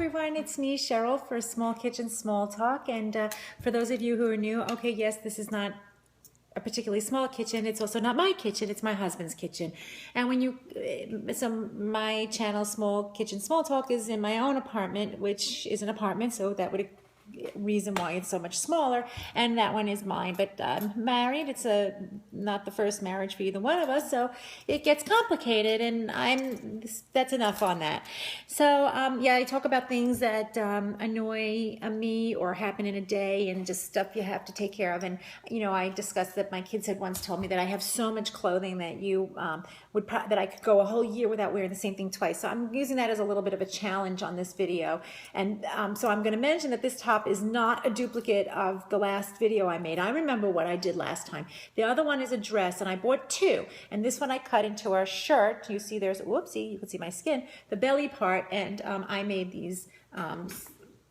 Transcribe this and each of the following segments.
everyone, it's me, Cheryl, for Small Kitchen Small Talk. And for those of you who are new, okay, yes, this is not a particularly small kitchen. It's also not my kitchen, it's my husband's kitchen. And when you, so my channel, Small Kitchen Small Talk, is in my own apartment, which is an apartment, so that would reason why it's so much smaller, and that one is mine. But I'm married. It's not the first marriage for either one of us, so it gets complicated, and that's enough on that. So yeah, I talk about things that annoy me or happen in a day, and just stuff you have to take care of. And I discussed that my kids had once told me that I have so much clothing that that I could go a whole year without wearing the same thing twice. So I'm using that as a little bit of a challenge on this video. And so I'm going to mention that this top is not a duplicate of the last video I made. I remember what I did last time. The other one is a dress, and I bought two. And this one I cut into a shirt. You see there's, whoopsie, you can see my skin, the belly part. And I made these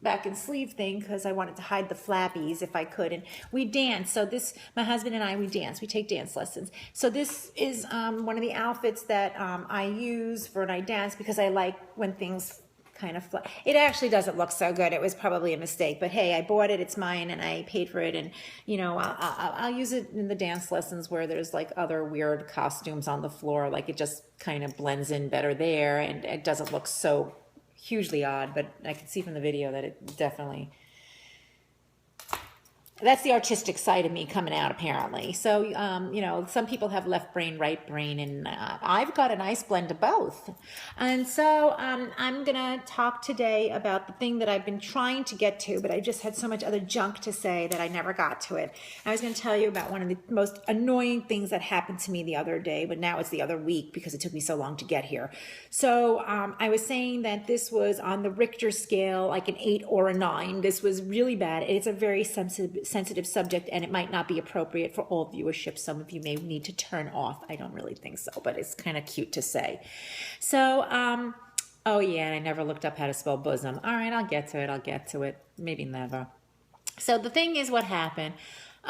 back and sleeve thing because I wanted to hide the flappies if I could. And we dance. So my husband and I, we dance. We take dance lessons. So this is one of the outfits that I use when I dance, because I like when things kind of it actually doesn't look so good. It was probably a mistake, but hey, I bought it, it's mine, and I paid for it. And I'll use it in the dance lessons where there's like other weird costumes on the floor. Like it just kind of blends in better there, and it doesn't look so hugely odd, but I can see from the video that it definitely, that's the artistic side of me coming out, apparently. So, some people have left brain, right brain, and I've got a nice blend of both. And so I'm going to talk today about the thing that I've been trying to get to, but I just had so much other junk to say that I never got to it. I was going to tell you about one of the most annoying things that happened to me the other day, but now it's the other week because it took me so long to get here. So I was saying that this was on the Richter scale, like an 8 or a 9. This was really bad. It's a very sensitive subject, and it might not be appropriate for all viewership. Some of you may need to turn off. I don't really think so, but it's kind of cute to say. So, oh yeah, and I never looked up how to spell bosom. All right, I'll get to it. Maybe never. So the thing is, what happened?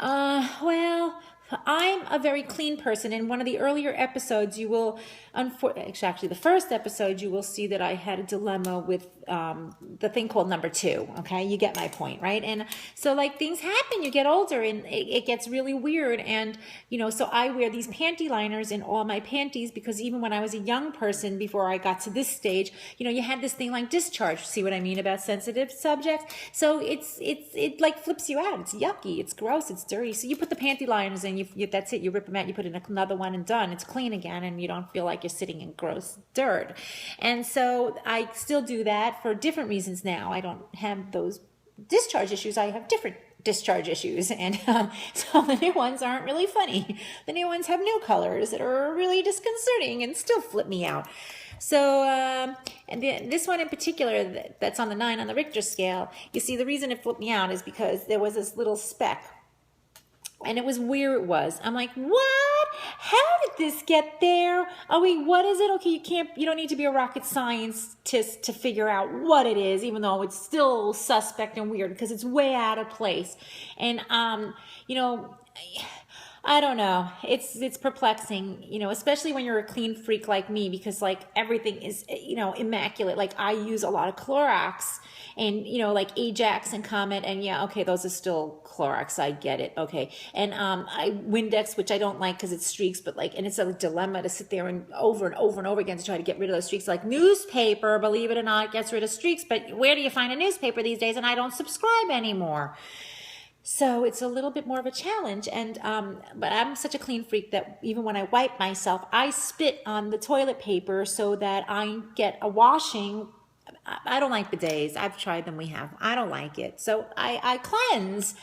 Well, I'm a very clean person. In one of the earlier episodes, you will, actually the first episode, you will see that I had a dilemma with the thing called number 2. Okay, you get my point, right? And so like things happen, you get older, and it gets really weird. And so I wear these panty liners in all my panties, because even when I was a young person, before I got to this stage, you had this thing like discharge. See what I mean about sensitive subjects? So it like flips you out. It's yucky, it's gross, it's dirty. So you put the panty liners in. That's it. You rip them out, you put in another one, and done. It's clean again, and you don't feel like you're sitting in gross dirt. And so I still do that for different reasons now. I don't have those discharge issues. I have different discharge issues, and so the new ones aren't really funny. The new ones have new colors that are really disconcerting and still flip me out. So, and this one in particular, that's on the 9 on the Richter scale, you see the reason it flipped me out is because there was this little speck. And it was where it was. I'm like, what? How did this get there? Oh, wait, what is it? Okay, you don't need to be a rocket scientist to figure out what it is, even though it's still suspect and weird, because it's way out of place. And, I don't know. It's perplexing, especially when you're a clean freak like me, because like everything is, immaculate. Like I use a lot of Clorox, and, like Ajax and Comet, and yeah, okay, those are still Clorox. I get it. Okay. And Windex, which I don't like because it streaks, but like, and it's a dilemma to sit there and over again to try to get rid of those streaks. Like newspaper, believe it or not, gets rid of streaks, but where do you find a newspaper these days? And I don't subscribe anymore. So it's a little bit more of a challenge. And but I'm such a clean freak that even when I wipe myself, I spit on the toilet paper so that I get a washing. I don't like bidets. I've tried them. I don't like it. So I cleanse.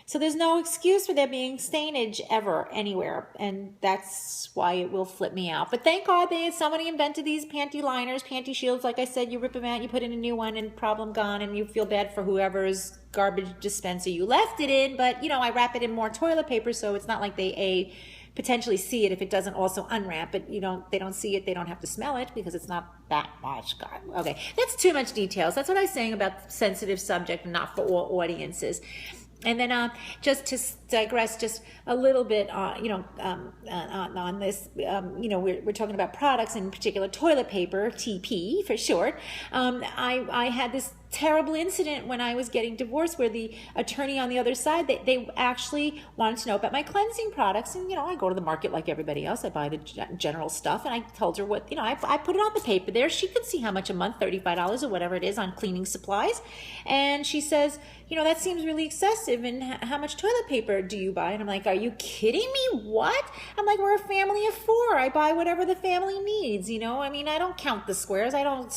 So there's no excuse for there being stainage ever anywhere, and that's why it will flip me out. But thank God somebody invented these panty liners, panty shields. Like I said, you rip them out, you put in a new one, and problem gone, and you feel bad for whoever's garbage dispenser you left it in. But I wrap it in more toilet paper, so it's not like they potentially see it if it doesn't also unwrap it. They don't see it, they don't have to smell it, because it's not that much. God, okay, that's too much details. That's what I was saying about sensitive subject, not for all audiences. And then just to digress just a little bit, on this, we're talking about products, in particular toilet paper, TP for short. I had this terrible incident when I was getting divorced where the attorney on the other side, they actually wanted to know about my cleansing products. And, I go to the market like everybody else. I buy the general stuff. And I told her what, I put it on the paper there. She could see how much a month, $35 or whatever it is on cleaning supplies. And she says, that seems really excessive. And how much toilet paper do you buy? And I'm like, are you kidding me? What? I'm like, we're a family of 4. I buy whatever the family needs, I don't count the squares. I don't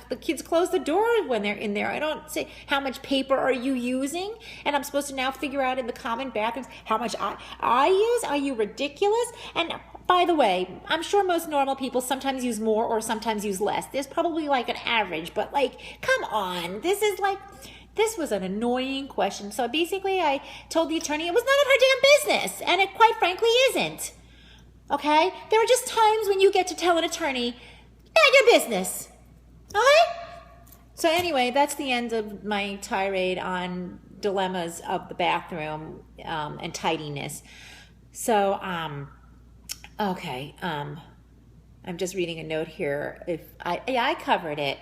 the kids close the door when they're in there. I don't say, how much paper are you using? And I'm supposed to now figure out in the common bathrooms how much I use? Are you ridiculous? And by the way, I'm sure most normal people sometimes use more or sometimes use less. There's probably like an average, but come on. This was an annoying question. So basically I told the attorney it was none of her damn business. And it quite frankly isn't. Okay? There are just times when you get to tell an attorney, not your business. Okay? So anyway, that's the end of my tirade on dilemmas of the bathroom and tidiness. So, okay. I'm just reading a note here. I covered it.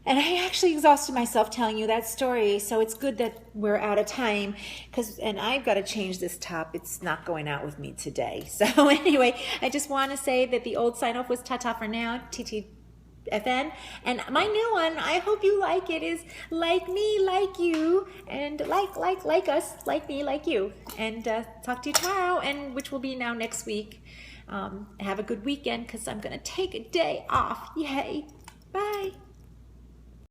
And I actually exhausted myself telling you that story, so it's good that we're out of time, and I've got to change this top. It's not going out with me today. So anyway, I just want to say that the old sign-off was ta-ta for now, TTFN, and my new one, I hope you like it, is like me, like you, and like us, like me, like you. And talk to you tomorrow, and which will be now next week. Have a good weekend, because I'm going to take a day off. Yay. Bye.